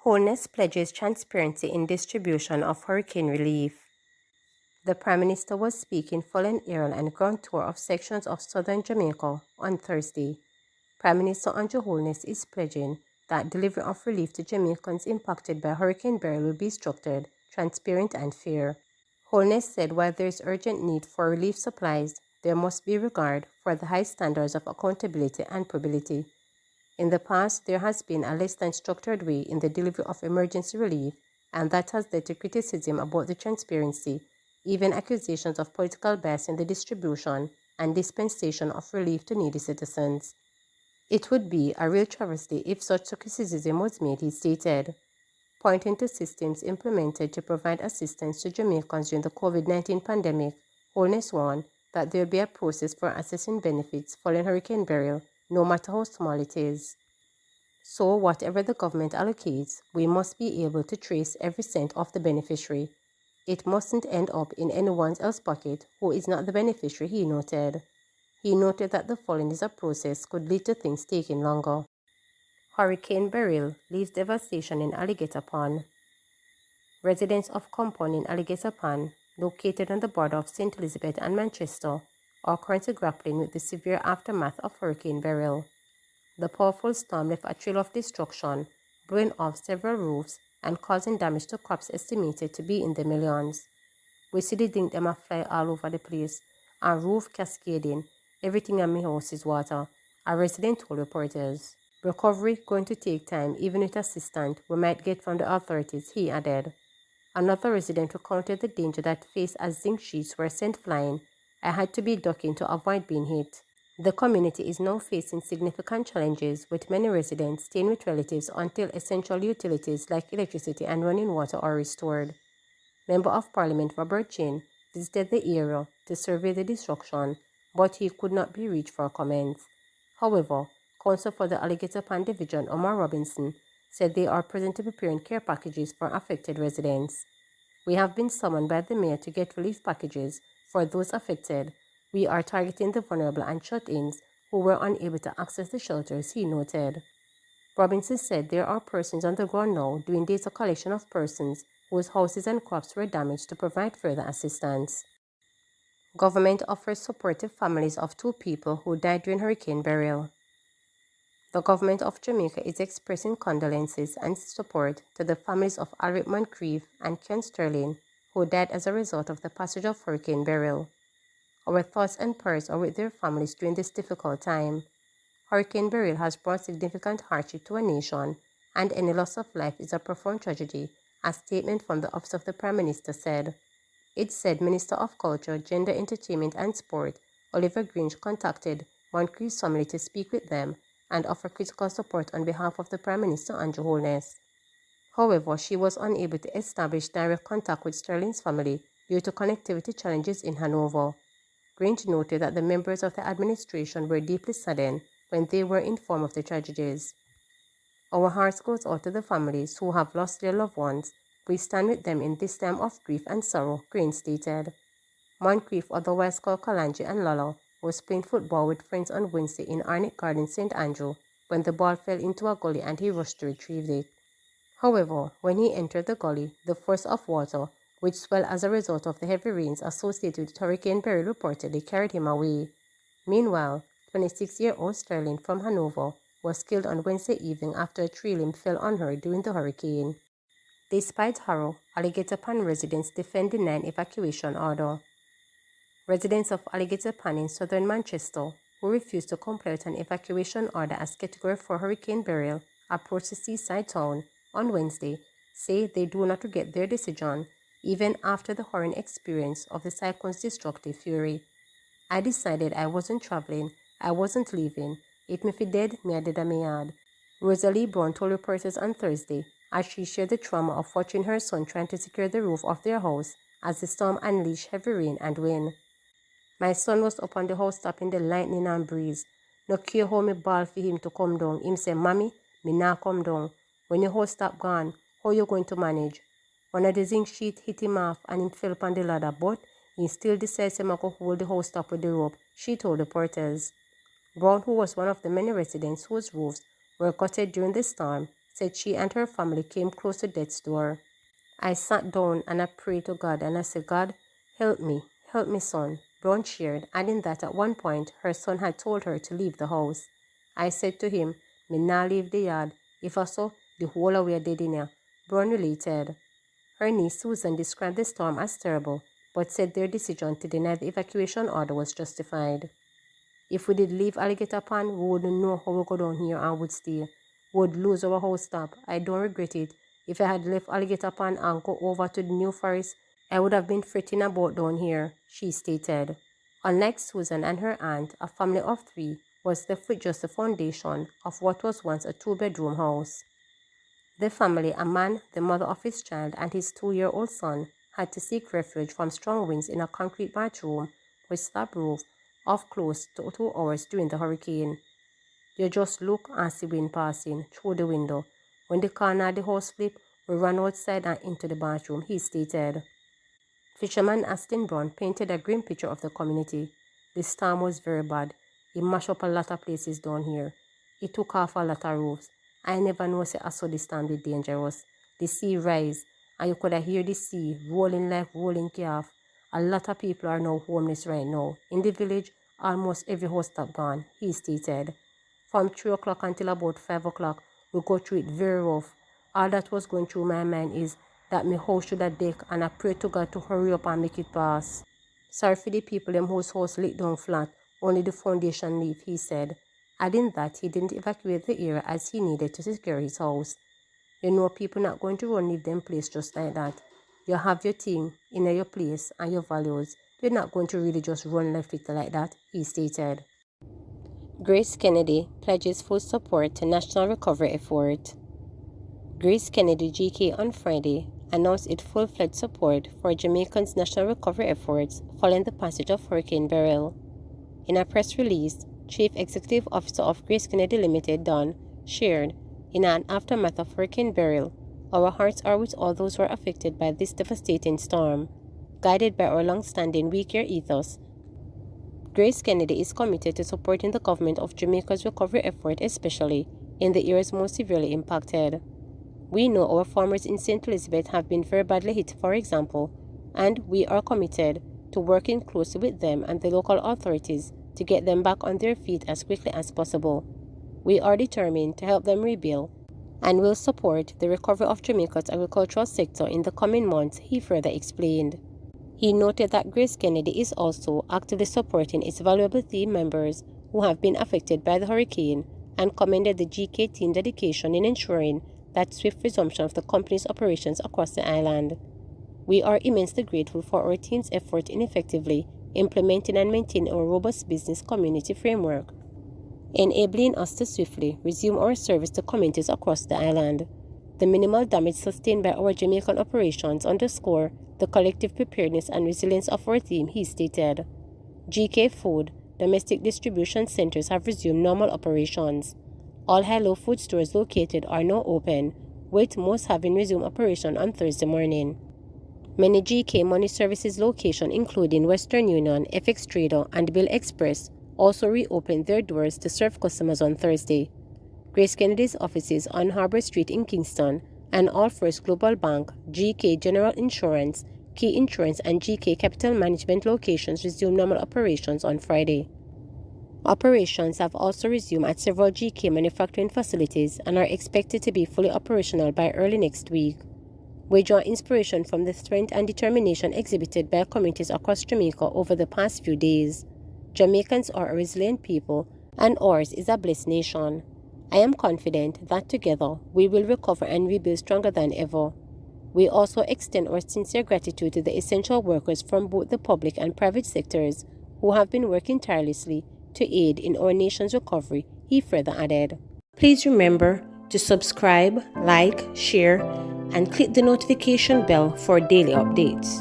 Holness pledges transparency in distribution of hurricane relief. The Prime Minister was speaking following aerial and ground tour of sections of southern Jamaica on Thursday. Prime Minister Andrew Holness is pledging that delivery of relief to Jamaicans impacted by Hurricane Barral will be structured, transparent and fair. Holness said while there is urgent need for relief supplies, there must be regard for the high standards of accountability and probability. In the past, there has been a less than structured way in the delivery of emergency relief, and that has led to criticism about the transparency, even accusations of political bias in the distribution and dispensation of relief to needy citizens. It would be a real travesty if such criticism was made, he stated, pointing to systems implemented to provide assistance to Jamaicans during the COVID-19 pandemic. Holness warned that there will be a process for assessing benefits following Hurricane Barral, no matter how small it is. So whatever the government allocates, we must be able to trace every cent of the beneficiary. It mustn't end up in anyone else's pocket who is not the beneficiary, he noted. He noted that the following is a process could lead to things taking longer. Hurricane Barral leaves devastation in Alligator Pond. Residents of compound in Alligator Pond, located on the border of St. Elizabeth and Manchester, are currently grappling with the severe aftermath of Hurricane Barral. The powerful storm left a trail of destruction, blowing off several roofs and causing damage to crops estimated to be in the millions. We see the dink them a fly all over the place, and roof cascading, everything in my house is water, a resident told reporters. Recovery going to take time, even with assistance we might get from the authorities, he added. Another resident recounted the danger that faced as zinc sheets were sent flying. I had to be ducking to avoid being hit. The community is now facing significant challenges, with many residents staying with relatives until essential utilities like electricity and running water are restored. Member of Parliament Robert Chin visited the area to survey the destruction, but he could not be reached for comments. However, Counsel for the Alligator Pond Division, Omar Robinson, said they are presently preparing care packages for affected residents. We have been summoned by the mayor to get relief packages for those affected. We are targeting the vulnerable and shut-ins who were unable to access the shelters, he noted. Robinson said there are persons on the ground now doing data collection of persons whose houses and crops were damaged to provide further assistance. Government offers support to families of 2 people who died during Hurricane Barral. The government of Jamaica is expressing condolences and support to the families of Alric Moncrief and Ken Sterling, who died as a result of the passage of Hurricane Barral. Our thoughts and prayers are with their families during this difficult time. Hurricane Barral has brought significant hardship to a nation, and any loss of life is a profound tragedy, a statement from the Office of the Prime Minister said. It said Minister of Culture, Gender, Entertainment and Sport, Oliver Grange, contacted Moncrief's family to speak with them and offer critical support on behalf of the Prime Minister Andrew Holness. However, she was unable to establish direct contact with Sterling's family due to connectivity challenges in Hanover. Grange noted that the members of the administration were deeply saddened when they were informed of the tragedies. Our hearts goes out to the families who have lost their loved ones. We stand with them in this time of grief and sorrow, Grange stated. Moncrief, otherwise called Kalanji and Lala, was playing football with friends on Wednesday in Arnett Garden, St. Andrew, when the ball fell into a gully and he rushed to retrieve it. However, when he entered the gully, the force of water, which swelled as a result of the heavy rains associated with Hurricane Barral, reportedly carried him away. Meanwhile, 26-year-old Sterling from Hanover was killed on Wednesday evening after a tree limb fell on her during the hurricane. Despite horror, Alligator Pond residents defend the 9 evacuation order. Residents of Alligator Pond in southern Manchester, who refused to comply with an evacuation order as Category 4 Hurricane Barral approached the seaside town on Wednesday, say they do not regret their decision, even after the horrid experience of the cyclone's destructive fury. I decided I wasn't traveling, I wasn't leaving. If me fi dead, me a dead a me yard. Rosalie Brown told reporters on Thursday as she shared the trauma of watching her son trying to secure the roof of their house as the storm unleashed heavy rain and wind. My son was up on the house top in the lightning and breeze. No care how me bawl for him to come down. Him say, Mommy, me nah come down. When your house stop gone, how you going to manage? One of the zinc sheet hit him off and him fell upon the ladder, but he still decides him to hold the house top with the rope, she told reporters. Brown, who was one of the many residents whose roofs were gutted during the storm, said she and her family came close to death's door. I sat down and I prayed to God and I said, God, help me, son, Brown shared, adding that at one point her son had told her to leave the house. I said to him, me nah leave the yard, if I saw the whole of we are dead in here, Brown related. Her niece Susan described the storm as terrible, but said their decision to deny the evacuation order was justified. If we did leave Alligator Pond, we wouldn't know how we go down here and would stay. We would lose our house top. I don't regret it. If I had left Alligator Pond and go over to the New Forest, I would have been fretting about down here, she stated. Unlike Susan and her aunt, a family of 3 was left with just the foundation of what was once a 2-bedroom house. The family, a man, the mother of his child, and his 2-year-old son, had to seek refuge from strong winds in a concrete bathroom with slab roof of close to 2 hours during the hurricane. You just look and see wind passing through the window. When the corner of the house flipped, we ran outside and into the bathroom, he stated. Fisherman Aston Brown painted a grim picture of the community. The storm was very bad. It mashed up a lot of places down here. It took off a lot of roofs. I never know I saw the storm be dangerous. The sea rise, and you could hear the sea rolling like rolling calf. A lot of people are now homeless right now. In the village, almost every house top gone, he stated. From 3 o'clock until about 5 o'clock, we go through it very rough. All that was going through my mind is that my house should have deck, and I pray to God to hurry up and make it pass. Sorry for the people them whose house lit down flat, only the foundation leave, he said, adding that he didn't evacuate the area as he needed to secure his house. You know, people not going to run leave them place just like that. You have your thing in your place and your values. You're not going to really just run left it like that, he stated. GraceKennedy pledges full support to national recovery effort. GraceKennedy GK on Friday announced its full-fledged support for Jamaica's national recovery efforts following the passage of Hurricane Barral. In a press release, Chief Executive Officer of GraceKennedy Limited, Don, shared, in an aftermath of Hurricane Barral, our hearts are with all those who are affected by this devastating storm. Guided by our long-standing We Care ethos, GraceKennedy is committed to supporting the government of Jamaica's recovery effort, especially in the areas most severely impacted. We know our farmers in St. Elizabeth have been very badly hit, for example, and we are committed to working closely with them and the local authorities to get them back on their feet as quickly as possible. We are determined to help them rebuild and will support the recovery of Jamaica's agricultural sector in the coming months, he further explained. He noted that GraceKennedy is also actively supporting its valuable team members who have been affected by the hurricane and commended the GK team dedication in ensuring that swift resumption of the company's operations across the island. We are immensely grateful for our team's effort in effectively implementing and maintaining our robust business community framework, enabling us to swiftly resume our service to communities across the island. The minimal damage sustained by our Jamaican operations underscore the collective preparedness and resilience of our team, he stated. GK Food domestic distribution centers have resumed normal operations. All high-low food stores located are now open, with most having resumed operation on Thursday morning. Many GK Money Services locations, including Western Union, FX Trader, and Bill Express, also reopened their doors to serve customers on Thursday. GraceKennedy's offices on Harbour Street in Kingston and All First Global Bank, GK General Insurance, Key Insurance, and GK Capital Management locations resumed normal operations on Friday. Operations have also resumed at several GK manufacturing facilities and are expected to be fully operational by early next week. We draw inspiration from the strength and determination exhibited by communities across Jamaica over the past few days. Jamaicans are a resilient people, and ours is a blessed nation. I am confident that together we will recover and rebuild stronger than ever. We also extend our sincere gratitude to the essential workers from both the public and private sectors who have been working tirelessly to aid in our nation's recovery, he further added. Please remember to subscribe, like, share, and click the notification bell for daily updates.